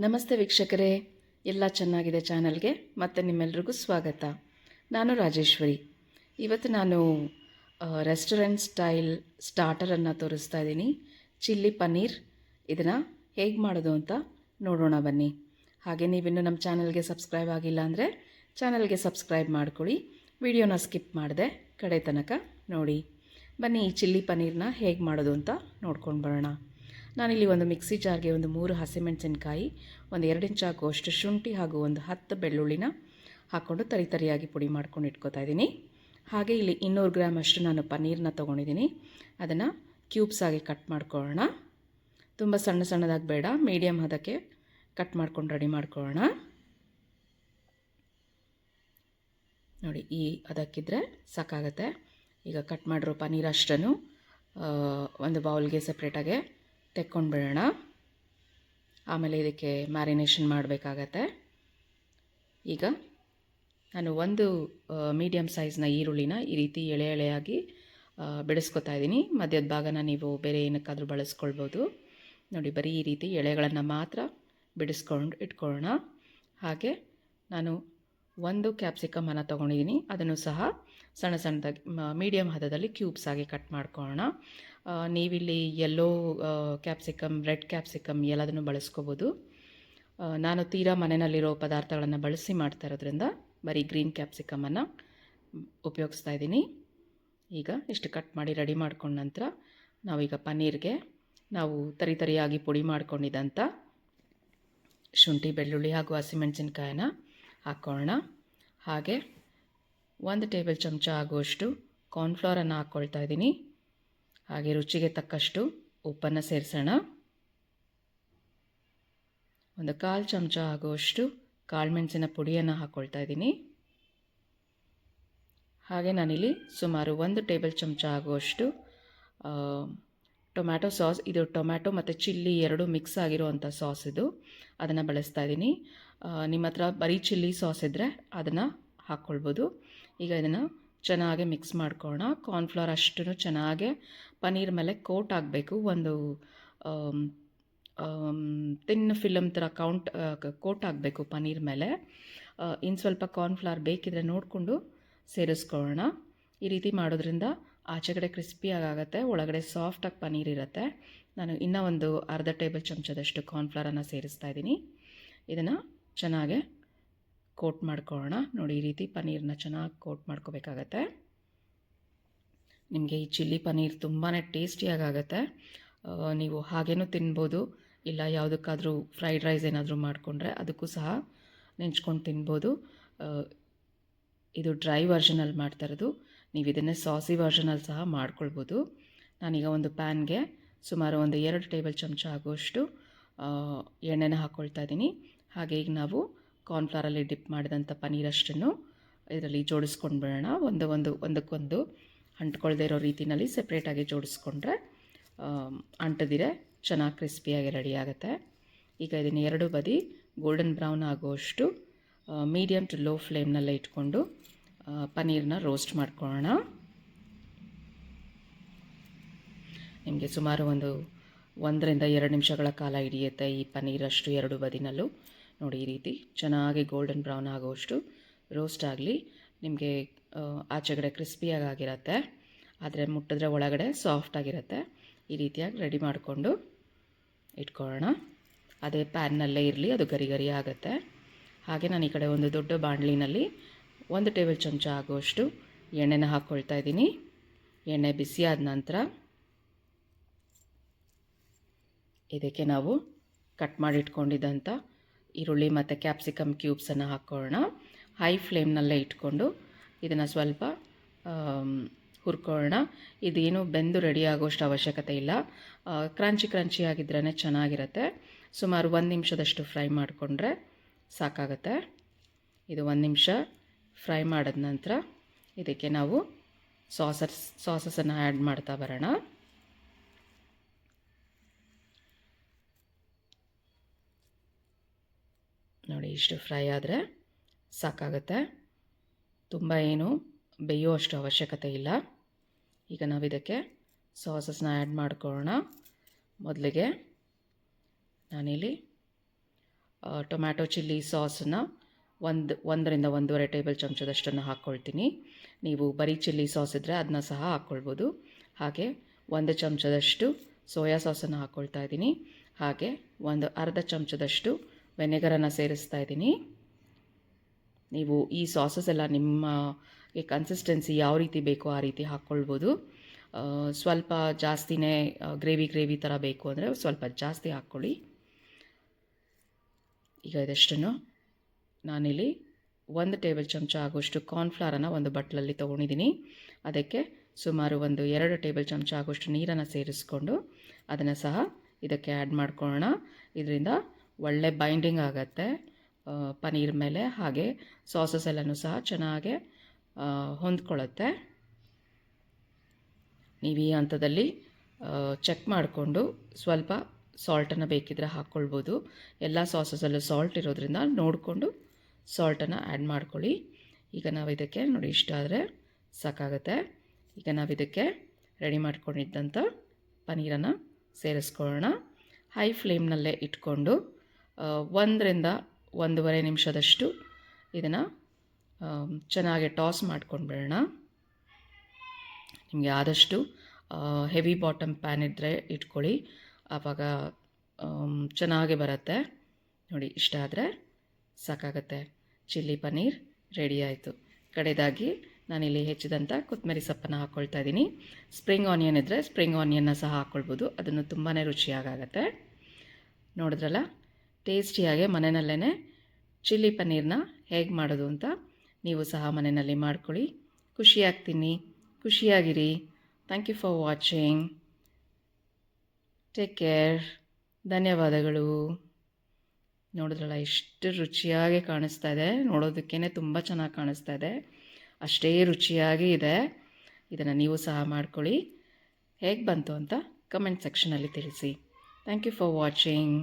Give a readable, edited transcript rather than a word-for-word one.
ನಮಸ್ತೆ ವೀಕ್ಷಕರೇ, ಎಲ್ಲ ಚೆನ್ನಾಗಿದೆ ಚಾನಲ್ಗೆ ಮತ್ತೆ ನಿಮ್ಮೆಲ್ರಿಗೂ ಸ್ವಾಗತ. ನಾನು ರಾಜೇಶ್ವರಿ. ಇವತ್ತು ನಾನು ರೆಸ್ಟೋರೆಂಟ್ ಸ್ಟೈಲ್ ಸ್ಟಾರ್ಟರನ್ನು ತೋರಿಸ್ತಾ ಇದ್ದೀನಿ. ಚಿಲ್ಲಿ ಪನ್ನೀರ್. ಇದನ್ನು ಹೇಗೆ ಮಾಡೋದು ಅಂತ ನೋಡೋಣ ಬನ್ನಿ. ಹಾಗೆ ನೀವಿನ್ನೂ ನಮ್ಮ ಚಾನಲ್ಗೆ ಸಬ್ಸ್ಕ್ರೈಬ್ ಆಗಿಲ್ಲ ಅಂದರೆ ಚಾನಲ್ಗೆ ಸಬ್ಸ್ಕ್ರೈಬ್ ಮಾಡ್ಕೊಳ್ಳಿ. ವಿಡಿಯೋನ ಸ್ಕಿಪ್ ಮಾಡದೆ ಕಡೆ ತನಕ ನೋಡಿ. ಬನ್ನಿ ಈ ಚಿಲ್ಲಿ ಪನ್ನೀರನ್ನ ಹೇಗೆ ಮಾಡೋದು ಅಂತ ನೋಡ್ಕೊಂಡು ಬರೋಣ. ನಾನಿಲ್ಲಿ ಒಂದು ಮಿಕ್ಸಿ ಜಾರ್ಗೆ ಒಂದು 3 ಹಸಿಮೆಣಸಿನಕಾಯಿ, ಒಂದು 2 ಇಂಚ್ ಆಗುವಷ್ಟು ಶುಂಠಿ ಹಾಗೂ ಒಂದು 10 ಬೆಳ್ಳುಳ್ಳಿನ ಹಾಕ್ಕೊಂಡು ತರಿಯಾಗಿ ಪುಡಿ ಮಾಡ್ಕೊಂಡು ಇಟ್ಕೊತಾ ಇದ್ದೀನಿ. ಹಾಗೆ ಇಲ್ಲಿ 200 ಗ್ರಾಮ್ ಅಷ್ಟು ನಾನು ಪನ್ನೀರನ್ನ ತೊಗೊಂಡಿದ್ದೀನಿ. ಅದನ್ನು ಕ್ಯೂಬ್ಸ್ ಆಗಿ ಕಟ್ ಮಾಡ್ಕೊಳ್ಳೋಣ. ತುಂಬ ಸಣ್ಣದಾಗಿ ಬೇಡ, ಮೀಡಿಯಮ್ ಹದಕ್ಕೆ ಕಟ್ ಮಾಡ್ಕೊಂಡು ರೆಡಿ ಮಾಡ್ಕೊಳ್ಳೋಣ. ನೋಡಿ, ಈ ಅದಕ್ಕಿದ್ರೆ ಸಾಕಾಗತ್ತೆ. ಈಗ ಕಟ್ ಮಾಡಿರೋ ಪನ್ನೀರ್ ಅಷ್ಟನ್ನು ಒಂದು ಬೌಲ್ಗೆ ಸಪ್ರೇಟಾಗೆ ತೆಕ್ಕೊಂಡು ಬಿಡೋಣ. ಆಮೇಲೆ ಇದಕ್ಕೆ ಮ್ಯಾರಿನೇಷನ್ ಮಾಡಬೇಕಾಗತ್ತೆ. ಈಗ ನಾನು ಒಂದು ಮೀಡಿಯಮ್ ಸೈಜ್ನ ಈರುಳ್ಳಿನ ಈ ರೀತಿ ಎಳೆಯಾಗಿ ಬಿಡಿಸ್ಕೊತಾ ಇದ್ದೀನಿ. ಮಧ್ಯದ ಭಾಗನ ನೀವು ಬೇರೆ ಏನಕ್ಕಾದರೂ ಬಳಸ್ಕೊಳ್ಬೋದು. ನೋಡಿ, ಬರೀ ಈ ರೀತಿ ಎಳೆಗಳನ್ನು ಮಾತ್ರ ಬಿಡಿಸ್ಕೊಂಡು ಇಟ್ಕೊಳ್ಳೋಣ. ಹಾಗೆ ನಾನು ಒಂದು ಕ್ಯಾಪ್ಸಿಕಮನ್ನು ತೊಗೊಂಡಿದ್ದೀನಿ. ಅದನ್ನು ಸಹ ಸಣ್ಣದಾಗಿ ಮೀಡಿಯಮ್ ಹದದಲ್ಲಿ ಕ್ಯೂಬ್ಸ್ ಆಗಿ ಕಟ್ ಮಾಡ್ಕೊಳ್ಳೋಣ. ನೀವಿಲ್ಲಿ ಯೆಲ್ಲೋ ಕ್ಯಾಪ್ಸಿಕಮ್, ರೆಡ್ ಕ್ಯಾಪ್ಸಿಕಮ್ ಎಲ್ಲದನ್ನು ಬಳಸ್ಕೋಬೋದು. ನಾನು ತೀರಾ ಮನೆಯಲ್ಲಿರೋ ಪದಾರ್ಥಗಳನ್ನು ಬಳಸಿ ಮಾಡ್ತಾ ಇರೋದ್ರಿಂದ ಬರೀ ಗ್ರೀನ್ ಕ್ಯಾಪ್ಸಿಕಮನ್ನು ಉಪಯೋಗಿಸ್ತಾ ಇದ್ದೀನಿ. ಈಗ ಇಷ್ಟು ಕಟ್ ಮಾಡಿ ರೆಡಿ ಮಾಡ್ಕೊಂಡ ನಂತರ ನಾವೀಗ ಪನ್ನೀರ್ಗೆ ನಾವು ತರಿಯಾಗಿ ಪುಡಿ ಮಾಡ್ಕೊಂಡಿದ್ದಂಥ ಶುಂಠಿ, ಬೆಳ್ಳುಳ್ಳಿ ಹಾಗೂ ಹಸಿಮೆಣಸಿನ್ಕಾಯಿನ ಹಾಕ್ಕೊಳ್ಳೋಣ. ಹಾಗೆ 1 ಟೇಬಲ್ ಚಮಚ ಆಗುವಷ್ಟು ಕಾರ್ನ್ಫ್ಲವರನ್ನು ಹಾಕ್ಕೊಳ್ತಾ ಇದ್ದೀನಿ. ಹಾಗೆ ರುಚಿಗೆ ತಕ್ಕಷ್ಟು ಉಪ್ಪನ್ನು ಸೇರಿಸೋಣ. ಒಂದು 1/4 ಚಮಚ ಆಗುವಷ್ಟು ಕಾಳುಮೆಣಸಿನ ಪುಡಿಯನ್ನು ಹಾಕ್ಕೊಳ್ತಾ ಇದ್ದೀನಿ. ಹಾಗೆ ನಾನಿಲ್ಲಿ ಸುಮಾರು 1 ಟೇಬಲ್ ಚಮಚ ಆಗುವಷ್ಟು ಟೊಮ್ಯಾಟೊ ಸಾಸ್, ಇದು ಟೊಮ್ಯಾಟೊ ಮತ್ತು ಚಿಲ್ಲಿ ಎರಡೂ ಮಿಕ್ಸ್ ಆಗಿರೋವಂಥ ಸಾಸ್ ಇದು, ಅದನ್ನು ಬಳಸ್ತಾ ಇದ್ದೀನಿ. ನಿಮ್ಮ ಹತ್ರ ಬರೀ ಚಿಲ್ಲಿ ಸಾಸ್ ಇದ್ದರೆ ಅದನ್ನು ಹಾಕ್ಕೊಳ್ಬೋದು. ಈಗ ಇದನ್ನು ಚೆನ್ನಾಗಿ ಮಿಕ್ಸ್ ಮಾಡ್ಕೊಳ್ಳೋಣ. ಕಾರ್ನ್ಫ್ಲವರ್ ಅಷ್ಟೂ ಚೆನ್ನಾಗೆ ಪನ್ನೀರ್ ಮೇಲೆ ಕೋಟ್ ಆಗಬೇಕು. ಒಂದು ತಿನ್ ಫಿಲಮ್ ಥರ ಕೋಟ್ ಆಗಬೇಕು ಪನ್ನೀರ್ ಮೇಲೆ. ಇನ್ನು ಸ್ವಲ್ಪ ಕಾರ್ನ್ಫ್ಲವರ್ ಬೇಕಿದ್ರೆ ನೋಡಿಕೊಂಡು ಸೇರಿಸ್ಕೊಳ್ಳೋಣ. ಈ ರೀತಿ ಮಾಡೋದ್ರಿಂದ ಆಚೆಗಡೆ ಕ್ರಿಸ್ಪಿಯಾಗುತ್ತೆ, ಒಳಗಡೆ ಸಾಫ್ಟಾಗಿ ಪನ್ನೀರ್ ಇರುತ್ತೆ. ನಾನು ಇನ್ನೂ ಒಂದು ಅರ್ಧ ಟೇಬಲ್ ಚಮಚದಷ್ಟು ಕಾರ್ನ್ಫ್ಲವರನ್ನು ಸೇರಿಸ್ತಾ ಇದ್ದೀನಿ. ಇದನ್ನು ಚೆನ್ನಾಗೆ ಕೋಟ್ ಮಾಡ್ಕೊಳ್ಳೋಣ. ನೋಡಿ, ಈ ರೀತಿ ಪನ್ನೀರನ್ನ ಚೆನ್ನಾಗಿ ಕೋಟ್ ಮಾಡ್ಕೋಬೇಕಾಗತ್ತೆ. ನಿಮಗೆ ಈ ಚಿಲ್ಲಿ ಪನ್ನೀರ್ ತುಂಬಾ ಟೇಸ್ಟಿಯಾಗುತ್ತೆ. ನೀವು ಹಾಗೇನೂ ತಿನ್ಬೋದು, ಇಲ್ಲ ಯಾವುದಕ್ಕಾದರೂ ಫ್ರೈಡ್ ರೈಸ್ ಏನಾದರೂ ಮಾಡಿಕೊಂಡ್ರೆ ಅದಕ್ಕೂ ಸಹ ನೆಂಚ್ಕೊಂಡು ತಿನ್ಬೋದು. ಇದು ಡ್ರೈ ವರ್ಷನಲ್ಲಿ ಮಾಡ್ತಾ ಇರೋದು. ನೀವು ಇದನ್ನೇ ಸಾಸಿ ವರ್ಷನಲ್ಲಿ ಸಹ ಮಾಡ್ಕೊಳ್ಬೋದು. ನಾನೀಗ ಒಂದು ಪ್ಯಾನ್ಗೆ ಸುಮಾರು ಒಂದು 2 ಟೇಬಲ್ ಚಮಚ ಆಗುವಷ್ಟು ಎಣ್ಣೆನ ಹಾಕ್ಕೊಳ್ತಾ ಇದ್ದೀನಿ. ಹಾಗೆ ಈಗ ನಾವು ಕಾರ್ನ್ಫ್ಲವರಲ್ಲಿ ಡಿಪ್ ಮಾಡಿದಂಥ ಪನ್ನೀರ್ ಅಷ್ಟನ್ನು ಇದರಲ್ಲಿ ಜೋಡಿಸ್ಕೊಂಡು ಬಿಡೋಣ. ಒಂದಕ್ಕೊಂದು ಅಂಟ್ಕೊಳ್ದೇ ಇರೋ ರೀತಿಯಲ್ಲಿ ಸೆಪ್ರೇಟಾಗಿ ಜೋಡಿಸ್ಕೊಂಡ್ರೆ ಅಂಟದಿರೆ ಚೆನ್ನಾಗಿ ಕ್ರಿಸ್ಪಿಯಾಗಿ ರೆಡಿ ಆಗುತ್ತೆ. ಈಗ ಇದನ್ನು ಎರಡು ಬದಿ ಗೋಲ್ಡನ್ ಬ್ರೌನ್ ಆಗುವಷ್ಟು ಮೀಡಿಯಮ್ ಟು ಲೋ ಫ್ಲೇಮ್ನಲ್ಲೇ ಇಟ್ಕೊಂಡು ಪನ್ನೀರನ್ನ ರೋಸ್ಟ್ ಮಾಡ್ಕೊಳ್ಳೋಣ. ನಿಮಗೆ ಸುಮಾರು 1 ರಿಂದ 2 ನಿಮಿಷಗಳ ಕಾಲ ಹಿಡಿಯುತ್ತೆ ಈ ಪನ್ನೀರಷ್ಟು ಎರಡು ಬದಿನಲ್ಲೂ. ನೋಡಿ, ಈ ರೀತಿ ಚೆನ್ನಾಗಿ ಗೋಲ್ಡನ್ ಬ್ರೌನ್ ಆಗುವಷ್ಟು ರೋಸ್ಟ್ ಆಗಲಿ. ನಿಮಗೆ ಆಚೆಗಡೆ ಕ್ರಿಸ್ಪಿಯಾಗಿರುತ್ತೆ, ಆದರೆ ಮುಟ್ಟಿದ್ರೆ ಒಳಗಡೆ ಸಾಫ್ಟಾಗಿರುತ್ತೆ. ಈ ರೀತಿಯಾಗಿ ರೆಡಿ ಮಾಡಿಕೊಂಡು ಇಟ್ಕೊಳ್ಳೋಣ. ಅದೇ ಪ್ಯಾನ್ನಲ್ಲೇ ಇರಲಿ, ಅದು ಗರಿ ಆಗುತ್ತೆ. ಹಾಗೆ ನಾನು ಈ ಕಡೆ ಒಂದು ದೊಡ್ಡ ಬಾಣಲಿನಲ್ಲಿ 1 ಟೇಬಲ್ ಚಮಚ ಆಗುವಷ್ಟು ಎಣ್ಣೆನ ಹಾಕ್ಕೊಳ್ತಾ ಇದ್ದೀನಿ. ಎಣ್ಣೆ ಬಿಸಿಯಾದ ನಂತರ ಇದಕ್ಕೆ ನಾವು ಕಟ್ ಮಾಡಿ ಇಟ್ಕೊಂಡಿದ್ದಂಥ ಈರುಳ್ಳಿ ಮತ್ತು ಕ್ಯಾಪ್ಸಿಕಮ್ ಕ್ಯೂಬ್ಸನ್ನು ಹಾಕ್ಕೊಳ್ಳೋಣ. ಹೈ ಫ್ಲೇಮ್ನಲ್ಲೇ ಇಟ್ಕೊಂಡು ಇದನ್ನು ಸ್ವಲ್ಪ ಹುರ್ಕೊಳ್ಳೋಣ. ಇದೇನು ಬೆಂದು ರೆಡಿ ಆಗೋಷ್ಟು ಅವಶ್ಯಕತೆ ಇಲ್ಲ, ಕ್ರಂಚಿ ಆಗಿದ್ರೇ ಚೆನ್ನಾಗಿರುತ್ತೆ. ಸುಮಾರು 1 ನಿಮಿಷದಷ್ಟು ಫ್ರೈ ಮಾಡಿಕೊಂಡ್ರೆ ಸಾಕಾಗುತ್ತೆ. ಇದು 1 ನಿಮಿಷ ಫ್ರೈ ಮಾಡಿದ ನಂತರ ಇದಕ್ಕೆ ನಾವು ಸಾಸಸನ್ನು ಆ್ಯಡ್ ಮಾಡ್ತಾ ಬರೋಣ. ನೋಡಿ, ಇಷ್ಟು ಫ್ರೈ ಆದರೆ ಸಾಕಾಗುತ್ತೆ. ತುಂಬ ಏನು ಬೇಯುವಷ್ಟು ಅವಶ್ಯಕತೆ ಇಲ್ಲ. ಈಗ ನಾವು ಇದಕ್ಕೆ ಸಾಸಸ್ನ ಆ್ಯಡ್ ಮಾಡ್ಕೊಳ್ಳೋಣ. ಮೊದಲಿಗೆ ನಾನಿಲ್ಲಿ ಟೊಮ್ಯಾಟೊ ಚಿಲ್ಲಿ ಸಾಸನ್ನು ಒಂದರಿಂದ 1.5 ಟೇಬಲ್ ಚಮಚದಷ್ಟನ್ನು ಹಾಕ್ಕೊಳ್ತೀನಿ. ನೀವು ಬರೀ ಚಿಲ್ಲಿ ಸಾಸ್ ಇದ್ದರೆ ಅದನ್ನ ಸಹ ಹಾಕ್ಕೊಳ್ಬೋದು. ಹಾಗೆ 1 ಚಮಚದಷ್ಟು ಸೋಯಾ ಸಾಸನ್ನು ಹಾಕ್ಕೊಳ್ತಾ ಇದ್ದೀನಿ. ಹಾಗೆ ಅರ್ಧ ಚಮಚದಷ್ಟು ವೆನೆಗರನ್ನು ಸೇರಿಸ್ತಾ ಇದ್ದೀನಿ. ನೀವು ಈ ಸಾಸಸ್ ಎಲ್ಲ ನಿಮಗೆ ಕನ್ಸಿಸ್ಟೆನ್ಸಿ ಯಾವ ರೀತಿ ಬೇಕೋ ಆ ರೀತಿ ಹಾಕ್ಕೊಳ್ಬೋದು. ಸ್ವಲ್ಪ ಜಾಸ್ತಿನೇ ಗ್ರೇವಿ ಥರ ಬೇಕು ಅಂದರೆ ಸ್ವಲ್ಪ ಜಾಸ್ತಿ ಹಾಕ್ಕೊಳ್ಳಿ. ಈಗ ಇದಷ್ಟನ್ನು ನಾನಿಲ್ಲಿ 1 ಟೇಬಲ್ ಚಮಚ ಆಗುವಷ್ಟು ಕಾರ್ನ್ಫ್ಲವರನ್ನು ಒಂದು ಬಟ್ಲಲ್ಲಿ ತೊಗೊಂಡಿದ್ದೀನಿ. ಅದಕ್ಕೆ ಸುಮಾರು 2 ಟೇಬಲ್ ಚಮಚ ಆಗುವಷ್ಟು ನೀರನ್ನು ಸೇರಿಸ್ಕೊಂಡು ಅದನ್ನು ಸಹ ಇದಕ್ಕೆ ಆ್ಯಡ್ ಮಾಡ್ಕೊಳ್ಳೋಣ. ಇದರಿಂದ ಒಳ್ಳೆ ಬೈಂಡಿಂಗ್ ಆಗುತ್ತೆ ಪನ್ನೀರ್ ಮೇಲೆ. ಹಾಗೆ ಸಾಸಸ್ ಎಲ್ಲನೂ ಸಹ ಚೆನ್ನಾಗೆ ಹೊಂದ್ಕೊಳ್ಳುತ್ತೆ. ನೀವು ಈ ಹಂತದಲ್ಲಿ ಚೆಕ್ ಮಾಡಿಕೊಂಡು ಸ್ವಲ್ಪ ಸಾಲ್ಟನ್ನು ಬೇಕಿದ್ದರೆ ಹಾಕ್ಕೊಳ್ಬೋದು. ಎಲ್ಲ ಸಾಸಸಲ್ಲೂ ಸಾಲ್ಟ್ ಇರೋದ್ರಿಂದ ನೋಡಿಕೊಂಡು ಸಾಲ್ಟನ್ನು ಆ್ಯಡ್ ಮಾಡ್ಕೊಳ್ಳಿ. ಈಗ ನಾವು ಇದಕ್ಕೆ ನೋಡಿ ಇಷ್ಟ ಆದರೆ ಸಾಕಾಗುತ್ತೆ. ಈಗ ನಾವು ಇದಕ್ಕೆ ರೆಡಿ ಮಾಡ್ಕೊಂಡಿದ್ದಂಥ ಪನ್ನೀರನ್ನು ಸೇರಿಸ್ಕೊಳ್ಳೋಣ. ಹೈ ಫ್ಲೇಮ್ನಲ್ಲೇ ಇಟ್ಕೊಂಡು 1ರಿಂದ 1.5 ನಿಮಿಷದಷ್ಟು ಇದನ್ನು ಚೆನ್ನಾಗಿ ಟಾಸ್ ಮಾಡ್ಕೊಂಡ್ಬಿಡೋಣ. ನಿಮಗೆ ಆದಷ್ಟು ಹೆವಿ ಬಾಟಮ್ ಪ್ಯಾನ್ ಇದ್ದರೆ ಇಟ್ಕೊಳ್ಳಿ, ಆವಾಗ ಚೆನ್ನಾಗಿ ಬರುತ್ತೆ. ನೋಡಿ ಇಷ್ಟ ಆದರೆ ಸಾಕಾಗುತ್ತೆ. ಚಿಲ್ಲಿ ಪನ್ನೀರ್ ರೆಡಿ ಆಯಿತು. ಕಡೆಯದಾಗಿ ನಾನಿಲ್ಲಿ ಹೆಚ್ಚಿದಂಥ ಕೊತ್ತಂಬರಿ ಸೊಪ್ಪನ್ನು ಹಾಕ್ಕೊಳ್ತಾ ಇದ್ದೀನಿ. ಸ್ಪ್ರಿಂಗ್ ಆನಿಯನ್ ಇದ್ದರೆ ಸ್ಪ್ರಿಂಗ್ ಆನಿಯನ್ನ ಸಹ ಹಾಕ್ಕೊಳ್ಬೋದು, ಅದನ್ನು ತುಂಬಾ ರುಚಿಯಾಗುತ್ತೆ. ನೋಡಿದ್ರಲ್ಲ, ಟೇಸ್ಟಿಯಾಗಿ ಮನೆಯಲ್ಲೇ ಚಿಲ್ಲಿ ಪನ್ನೀರನ್ನ ಹೇಗೆ ಮಾಡೋದು ಅಂತ ನೀವು ಸಹ ಮನೆಯಲ್ಲಿ ಮಾಡ್ಕೊಳ್ಳಿ. ಖುಷಿಯಾಗಿ ತಿನ್ನಿ, ಖುಷಿಯಾಗಿರಿ. Thank you for watching. Take care. ಧನ್ಯವಾದಗಳು. ನೋಡಿದ್ರಲ್ಲ, ಎಷ್ಟು ರುಚಿಯಾಗಿ ಕಾಣಿಸ್ತಾ ಇದೆ. ನೋಡೋದಕ್ಕೇ ತುಂಬ ಚೆನ್ನಾಗಿ ಕಾಣಿಸ್ತಾ ಇದೆ, ಅಷ್ಟೇ ರುಚಿಯಾಗಿ ಇದೆ. ಇದನ್ನು ನೀವು ಸಹ ಮಾಡ್ಕೊಳ್ಳಿ. ಹೇಗೆ ಬಂತು ಅಂತ ಕಮೆಂಟ್ ಸೆಕ್ಷನಲ್ಲಿ ತಿಳಿಸಿ. Thank you for watching.